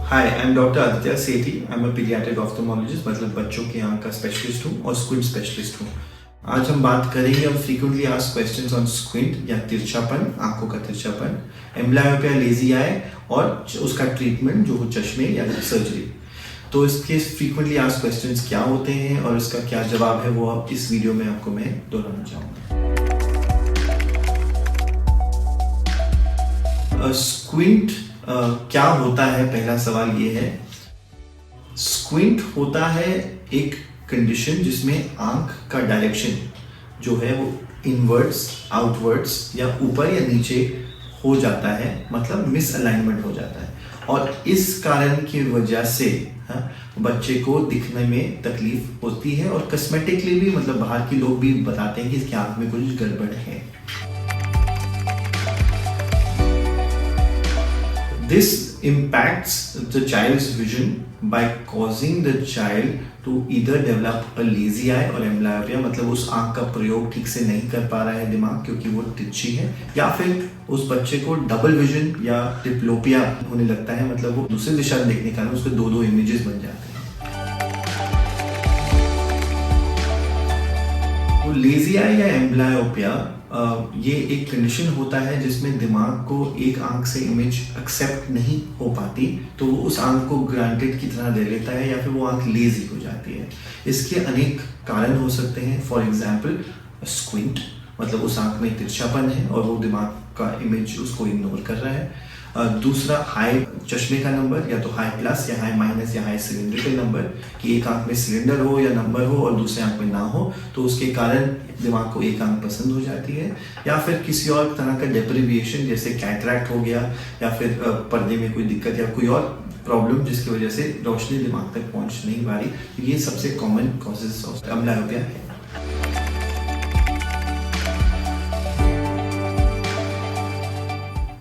Hi, I am doctor Aditya Sethi. I am a paediatric ophthalmologist, मतलब बच्चों की आंख का स्पेशलिस्ट हूँ और स्क्विंट स्पेशलिस्ट हूँ। आज हम बात करेंगे और frequently asked questions on squint या तिरछापन, आंखों का तिरछापन, एम्ब्लायोपिया, लेजी आई और उसका ट्रीटमेंट जो हो चश्मे या सर्जरी। तो इसके फ्रीक्वेंटली आस्क्ड क्वेश्चंस क्या होते हैं और इसका क्या जवाब है, वो अब इस वीडियो में आपको मैं दोहराना चाहूँगा। स्क्विंट क्या होता है, पहला सवाल ये है। स्क्विंट होता है एक कंडीशन जिसमें आंख का डायरेक्शन जो है वो इनवर्ड्स, आउटवर्ड्स या ऊपर या नीचे हो जाता है, मतलब मिसअलाइनमेंट हो जाता है। और इस कारण की वजह से बच्चे को दिखने में तकलीफ होती है और कॉस्मेटिकली भी, मतलब बाहर के लोग भी बताते हैं कि इसकी आंख में कुछ गड़बड़ है। This impacts the child's vision by causing the child to either develop a lazy eye or amblyopia, मतलब उस आंख का प्रयोग ठीक से नहीं कर पा रहा है दिमाग क्योंकि वो तिरछी है, या फिर उस बच्चे को डबल विजन या डिप्लोपिया होने लगता है, मतलब वो दूसरी दिशा में देखने के कारण उसके दो इमेजेस बन जाते हैं। तो लेजी आई या एम्ब्लायोपिया ये एक कंडीशन होता है जिसमें दिमाग को एक आंख से इमेज एक्सेप्ट नहीं हो पाती, तो वो उस आंख को ग्रांटेड की तरह ले लेता है या फिर वो आंख लेजी हो जाती है। इसके अनेक कारण हो सकते हैं। फॉर एग्जाम्पल स्क्विंट, मतलब उस आंख में तिरछापन है और वो दिमाग का इमेज उसको इग्नोर कर रहा है। दूसरा हाई चश्मे का नंबर, या तो हाई प्लस या हाई माइनस या हाई सिलेंड्रिकल नंबर, कि एक आंख में सिलेंडर हो या नंबर हो और दूसरे आंख में ना हो, तो उसके कारण दिमाग को एक आंख पसंद हो जाती है। या फिर किसी और तरह का डेप्रिविएशन, जैसे कैटरैक्ट हो गया, या फिर पर्दे में कोई दिक्कत या कोई और प्रॉब्लम जिसकी वजह से रोशनी दिमाग तक पहुंच नहीं पा रही। ये सबसे कॉमन कॉजेज ऑफ एम्ब्लायोपिया है।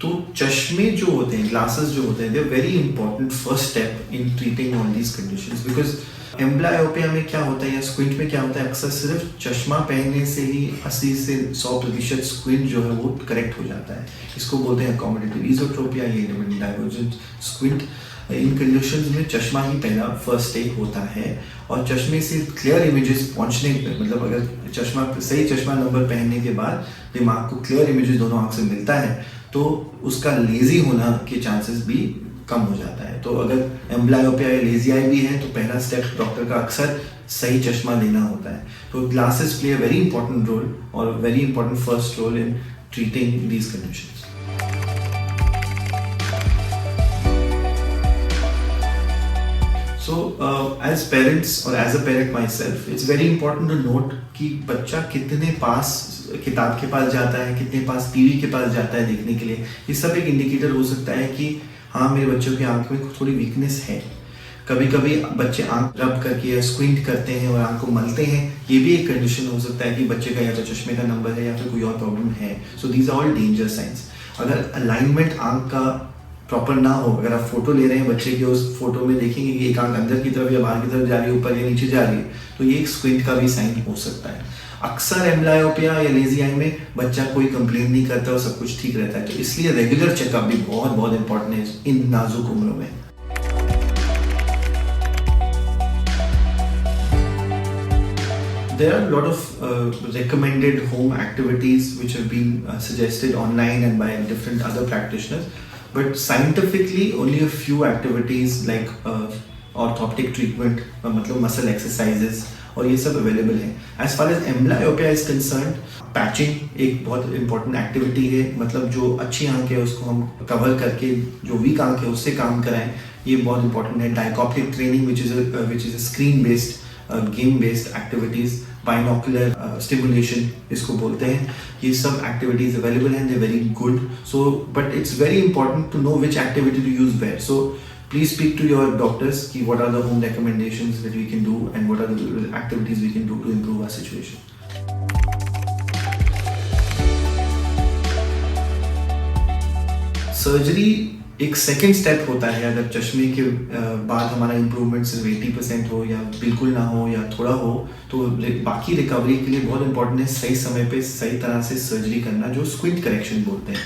तो चश्मे जो होते हैं, ग्लासेस जो होते हैं, they are very important first step in treating all these conditions, because amblyopia में क्या होता है या स्क्विंट में क्या होता है, अक्सर सिर्फ चश्मा पहनने से ही 80 से 100% स्क्विंट जो है वो करेक्ट हो जाता है। इसको बोलते हैं अकोमोडेटिव इज़ोट्रोपिया या डाइवर्जेंट स्क्विंट। इन कंडीशंस में चश्मा ही पहला फर्स्ट स्टेप होता है और चश्मे से क्लियर इमेजेस पहुंचने पर, मतलब अगर सही चश्मा नंबर पहनने के बाद दिमाग को क्लियर इमेजेस दोनों आंख से मिलता है तो उसका लेजी होना के चांसेस भी कम हो जाता है। तो अगर एम्ब्लायोपिया या लेजी आई भी है तो पहला स्टेप डॉक्टर का अक्सर सही चश्मा लेना होता है। तो glasses play a very important role और very important first role in treating these conditions. So as parents or as a parent myself, it's very important to note कि बच्चा कितने पास किताब के पास जाता है, कितने पास टीवी के पास जाता है देखने के लिए। ये सब एक इंडिकेटर हो सकता है कि हाँ, मेरे बच्चों की आंख में थोड़ी वीकनेस है। कभी कभी बच्चे आंख रब करके या स्क्विंट करते हैं और आंख को मलते हैं, ये भी एक कंडीशन हो सकता है कि बच्चे का या तो चश्मे का नंबर है या फिर कोई और प्रॉब्लम है। So these are all danger signs. अगर अलाइनमेंट आंख का प्रॉपर ना हो, अगर आप फोटो ले रहे हैं बच्चे के, उस फोटो में देखेंगे कि एक आंख अंदर की तरफ या बाहर की तरफ जा रही है, ऊपर या नीचे जा रही है, तो ये एक स्क्विंट का भी साइन हो सकता है। अक्सर एम्ब्लायोपिया या लेजी आई में बच्चा कोई कंप्लेन नहीं करता और सब कुछ ठीक रहता है, तो इसलिए रेगुलर चेकअप भी बहुत इंपॉर्टेंट है इन नाजुक उम्रों में। There are a lot of recommended home activities which have been suggested online and by different other practitioners, but scientifically only a few activities like orthoptic treatment, मतलब muscle exercises, और ये सब available है। As far as amblyopia is concerned, patching एक बहुत important activity है, मतलब जो अच्छी आंख है उसको हम कवर करके जो वीक आंख है उससे काम कराएं, ये बहुत इंपॉर्टेंट है। Dichoptic training which is a screen based game based activities, binocular stimulation इसको बोलते हैं, ये सब एक्टिविटीज अवेलेबल हैं, they very good. So but it's very important to know which activity to use where. So please speak to your doctors कि what are the home recommendations that we can do and what are the activities we can do to improve our situation. Surgery एक second step होता है। अगर चश्मे के बाद हमारा improvement सिर्फ 80% हो या बिल्कुल ना हो या थोड़ा हो, तो बाकी रिकवरी के लिए बहुत इंपॉर्टेंट है सही समय पे सही तरह से सर्जरी करना, जो स्क्विंट करेक्शन बोलते हैं।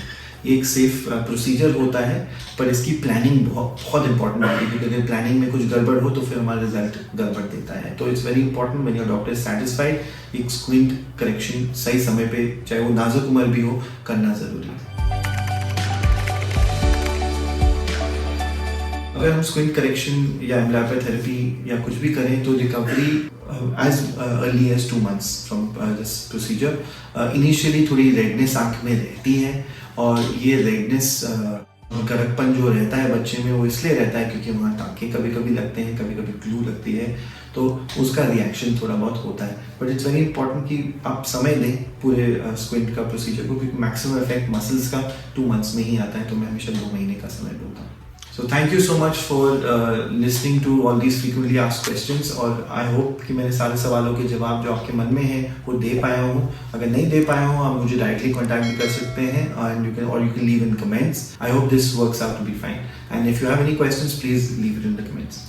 ये एक सेफ प्रोसीजर होता है, पर इसकी प्लानिंग बहुत इंपॉर्टेंट होती है, क्योंकि अगर प्लानिंग में कुछ गड़बड़ हो तो फिर हमारा रिजल्ट गड़बड़ देता है। तो it's very important when your doctor is satisfied एक स्क्विंट करेक्शन सही समय पे, चाहे वो नाजुक उम्र भी हो, करना जरूरी है। अगर हम स्क्विंट करेक्शन या एम्ब्लायोपिया थेरेपी या कुछ भी करें तो recovery as early as 2 months from this procedure. Initially थोड़ी रेडनेस आँख में रहती है, और ये रेडनेस करकपन जो रहता है बच्चे में वो इसलिए रहता है क्योंकि वहाँ टाँके कभी कभी लगते हैं, कभी कभी ग्लू लगती है, तो उसका रिएक्शन थोड़ा बहुत होता है। बट इट्स वेरी इंपॉर्टेंट कि आप समय दें पूरे स्क्विंट का प्रोसीजर को, क्योंकि मैक्सिमम इफेक्ट मसल्स का 2 months में ही आता है, तो मैं हमेशा 2 महीने का समय दूंगा। So thank you so much for listening to all these frequently asked questions, और I hope कि मैंने सारे सवालों के जवाब जो आपके मन में हैं वो दे पाया हूँ। अगर नहीं दे पाया हूँ आप मुझे डायरेक्टली कॉन्टैक्ट भी कर सकते हैं, and you can leave in comments. I hope this works out to be fine, and if you have any questions please leave it in the comments.